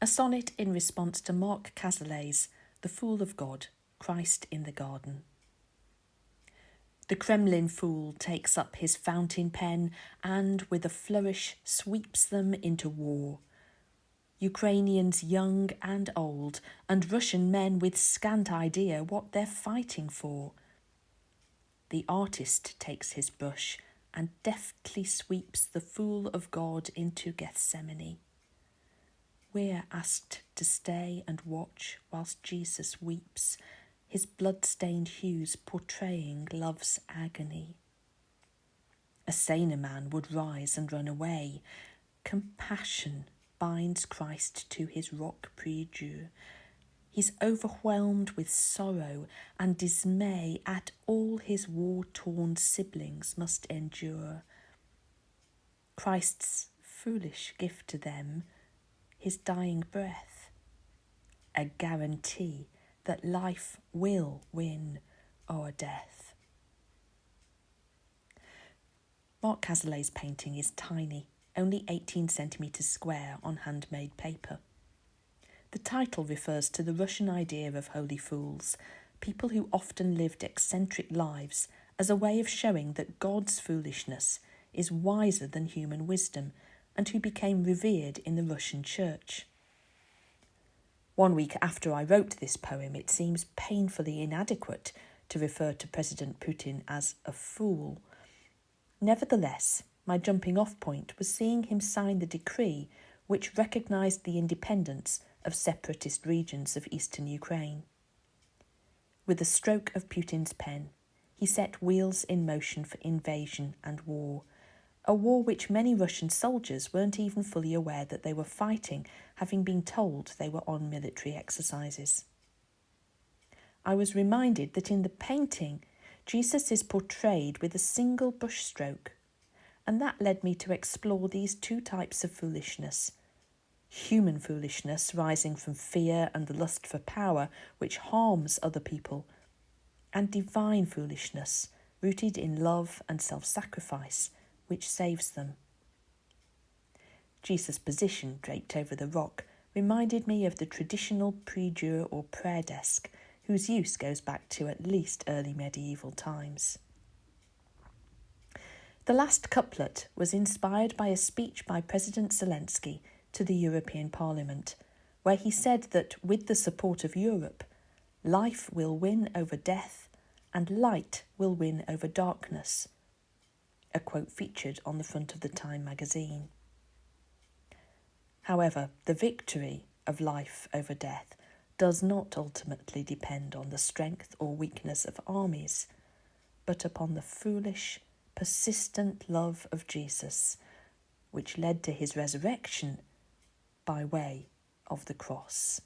A sonnet in response to Mark Cazalet's The Fool of God, Christ in the Garden. The Kremlin fool takes up his fountain pen and with a flourish sweeps them into war. Ukrainians young and old, and Russian men with scant idea what they're fighting for. The artist takes his brush and deftly sweeps the fool of God into Gethsemane. We're asked to stay and watch whilst Jesus weeps, his blood-stained hues portraying love's agony. A saner man would rise and run away. Compassion binds Christ to his rock prie-dieu. He's overwhelmed with sorrow and dismay at all his war-torn siblings must endure. Christ's foolish gift to them, his dying breath, a guarantee that life will win o'er death. Mark Cazalet's painting is tiny, only 18 centimetres square on handmade paper. The title refers to the Russian idea of holy fools, people who often lived eccentric lives as a way of showing that God's foolishness is wiser than human wisdom, and who became revered in the Russian church. 1 week after I wrote this poem, it seems painfully inadequate to refer to President Putin as a fool. Nevertheless, my jumping-off point was seeing him sign the decree which recognised the independence of separatist regions of eastern Ukraine. With a stroke of Putin's pen, he set wheels in motion for invasion and war, a war which many Russian soldiers weren't even fully aware that they were fighting, having been told they were on military exercises. I was reminded that in the painting, Jesus is portrayed with a single brushstroke, and that led me to explore these two types of foolishness. Human foolishness rising from fear and the lust for power, which harms other people, and divine foolishness rooted in love and self-sacrifice, which saves them. Jesus' position draped over the rock reminded me of the traditional prie-dieu or prayer desk, whose use goes back to at least early medieval times. The last couplet was inspired by a speech by President Zelensky to the European Parliament, where he said that with the support of Europe, life will win over death and light will win over darkness, a quote featured on the front of the Time magazine. However, the victory of life over death does not ultimately depend on the strength or weakness of armies, but upon the foolish, persistent love of Jesus, which led to his resurrection by way of the cross.